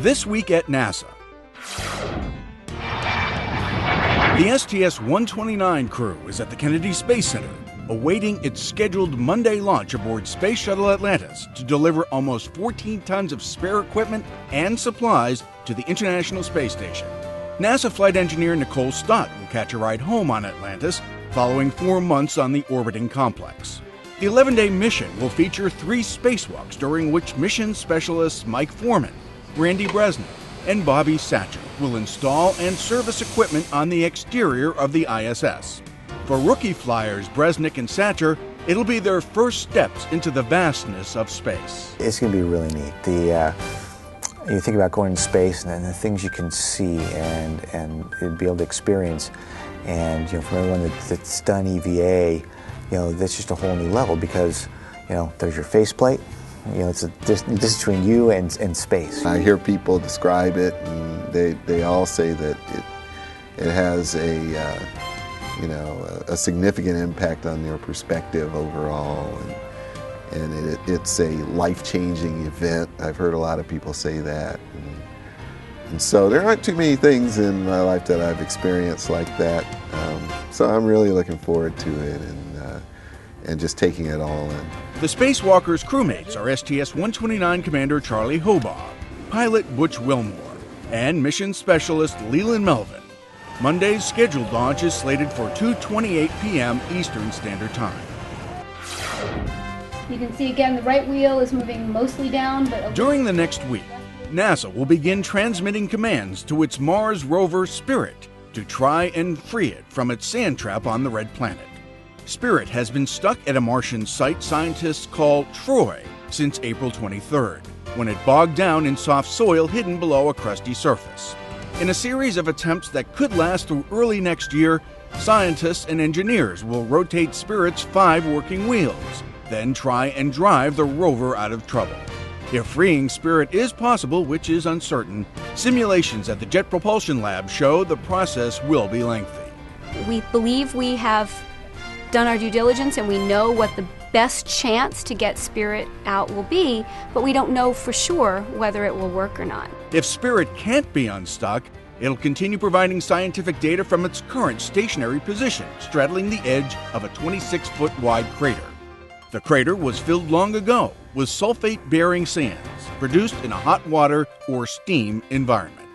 This week at NASA. The STS-129 crew is at the Kennedy Space Center, awaiting its scheduled Monday launch aboard Space Shuttle Atlantis to deliver almost 14 tons of spare equipment and supplies to the International Space Station. NASA flight engineer Nicole Stott will catch a ride home on Atlantis following 4 months on the orbiting complex. The 11-day mission will feature 3 spacewalks during which mission specialists Mike Foreman, Randy Bresnik, and Bobby Satcher will install and service equipment on the exterior of the ISS. For rookie flyers Bresnik and Satcher, it'll be their first steps into the vastness of space. It's going to be really neat. You think about going to space and the things you can see and be able to experience. And for everyone that's done EVA, that's just a whole new level because there's your faceplate. It's a distance between you and space. I hear people describe it, and they all say that it has a significant impact on their perspective overall, and it's a life-changing event. I've heard a lot of people say that, and so there aren't too many things in my life that I've experienced like that. So I'm really looking forward to it and just taking it all in. The Spacewalkers' crewmates are STS-129 Commander Charlie Hobaugh, pilot Butch Wilmore, and mission specialist Leland Melvin. Monday's scheduled launch is slated for 2:28 p.m. Eastern Standard Time. You can see again the right wheel is moving mostly down, but during the next week, NASA will begin transmitting commands to its Mars rover Spirit to try and free it from its sand trap on the red planet. Spirit has been stuck at a Martian site scientists call Troy since April 23rd, when it bogged down in soft soil hidden below a crusty surface. In a series of attempts that could last through early next year, scientists and engineers will rotate Spirit's 5 working wheels, then try and drive the rover out of trouble. If freeing Spirit is possible, which is uncertain, simulations at the Jet Propulsion Lab show the process will be lengthy. We believe we have done our due diligence and we know what the best chance to get Spirit out will be, but we don't know for sure whether it will work or not. If Spirit can't be unstuck, it'll continue providing scientific data from its current stationary position, straddling the edge of a 26-foot wide crater. The crater was filled long ago with sulfate-bearing sands, produced in a hot water or steam environment.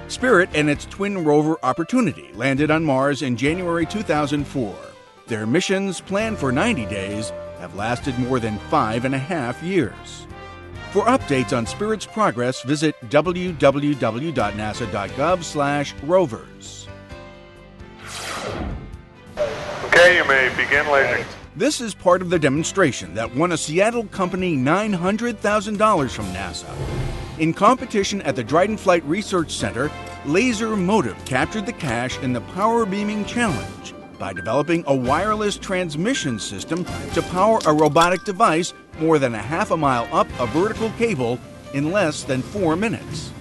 Spirit and its twin rover Opportunity landed on Mars in January 2004. Their missions, planned for 90 days, have lasted more than 5.5 years. For updates on Spirit's progress, visit www.nasa.gov/rovers. Okay, you may begin landing. This is part of the demonstration that won a Seattle company $900,000 from NASA. In competition at the Dryden Flight Research Center, Laser Motive captured the cash in the Power Beaming Challenge by developing a wireless transmission system to power a robotic device more than a half a mile up a vertical cable in less than 4 minutes.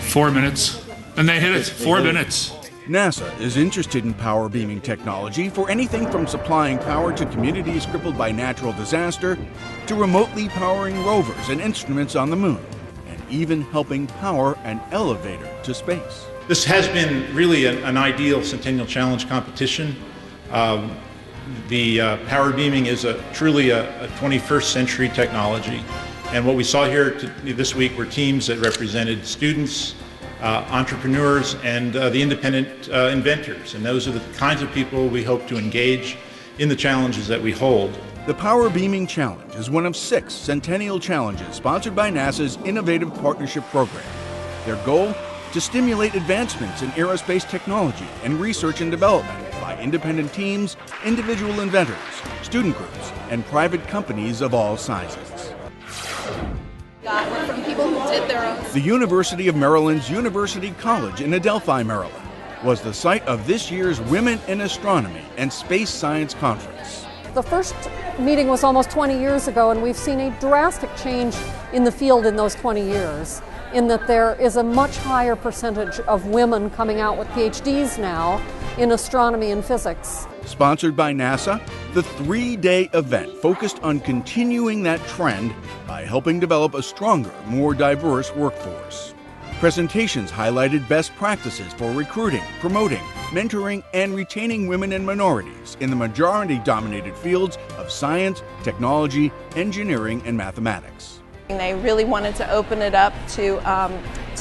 4 minutes, and they hit it. 4 minutes. NASA is interested in power beaming technology for anything from supplying power to communities crippled by natural disaster to remotely powering rovers and instruments on the moon, and even helping power an elevator to space. This has been really an ideal Centennial Challenge competition. Power beaming is truly a 21st century technology. And what we saw here this week were teams that represented students, entrepreneurs, and the independent inventors. And those are the kinds of people we hope to engage in the challenges that we hold. The Power Beaming Challenge is one of 6 Centennial Challenges sponsored by NASA's Innovative Partnership Program. Their goal? To stimulate advancements in aerospace technology and research and development by independent teams, individual inventors, student groups, and private companies of all sizes. From people who did their own. The University of Maryland's University College in Adelphi, Maryland, was the site of this year's Women in Astronomy and Space Science Conference. The first meeting was almost 20 years ago, and we've seen a drastic change in the field in those 20 years, in that there is a much higher percentage of women coming out with PhDs now in astronomy and physics. Sponsored by NASA, the 3-day event focused on continuing that trend by helping develop a stronger, more diverse workforce. Presentations highlighted best practices for recruiting, promoting, mentoring, and retaining women and minorities in the majority-dominated fields of science, technology, engineering, and mathematics. They really wanted to open it up to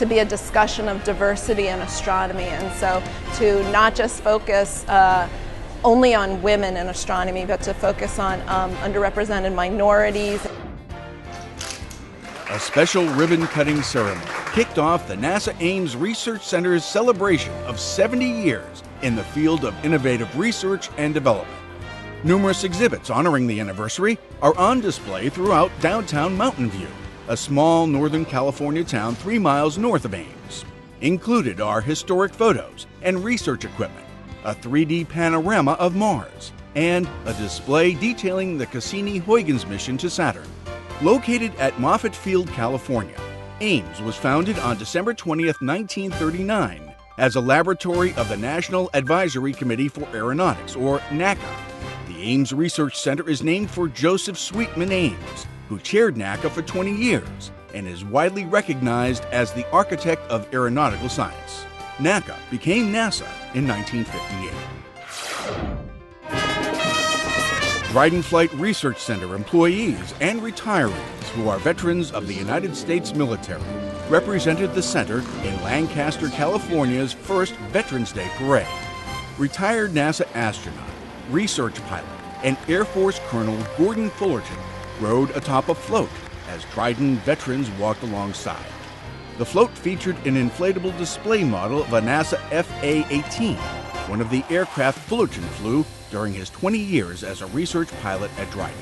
be a discussion of diversity in astronomy, and so to not just focus only on women in astronomy, but to focus on underrepresented minorities. A special ribbon-cutting ceremony kicked off the NASA AMES Research Center's celebration of 70 years in the field of innovative research and development. Numerous exhibits honoring the anniversary are on display throughout downtown Mountain View, a small Northern California town 3 miles north of Ames. Included are historic photos and research equipment, a 3D panorama of Mars, and a display detailing the Cassini-Huygens mission to Saturn. Located at Moffett Field, California, AMES was founded on December 20, 1939, as a laboratory of the National Advisory Committee for Aeronautics, or NACA. The AMES Research Center is named for Joseph Sweetman Ames, who chaired NACA for 20 years and is widely recognized as the architect of aeronautical science. NACA became NASA in 1958. Dryden Flight Research Center employees and retirees who are veterans of the United States military represented the center in Lancaster, California's first Veterans Day parade. Retired NASA astronaut, research pilot, and Air Force Colonel Gordon Fullerton rode atop a float as Dryden veterans walked alongside. The float featured an inflatable display model of a NASA FA-18, one of the aircraft Fullerton flew during his 20 years as a research pilot at Dryden.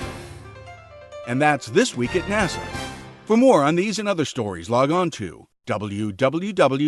And that's This Week at NASA. For more on these and other stories, log on to www.nasa.gov.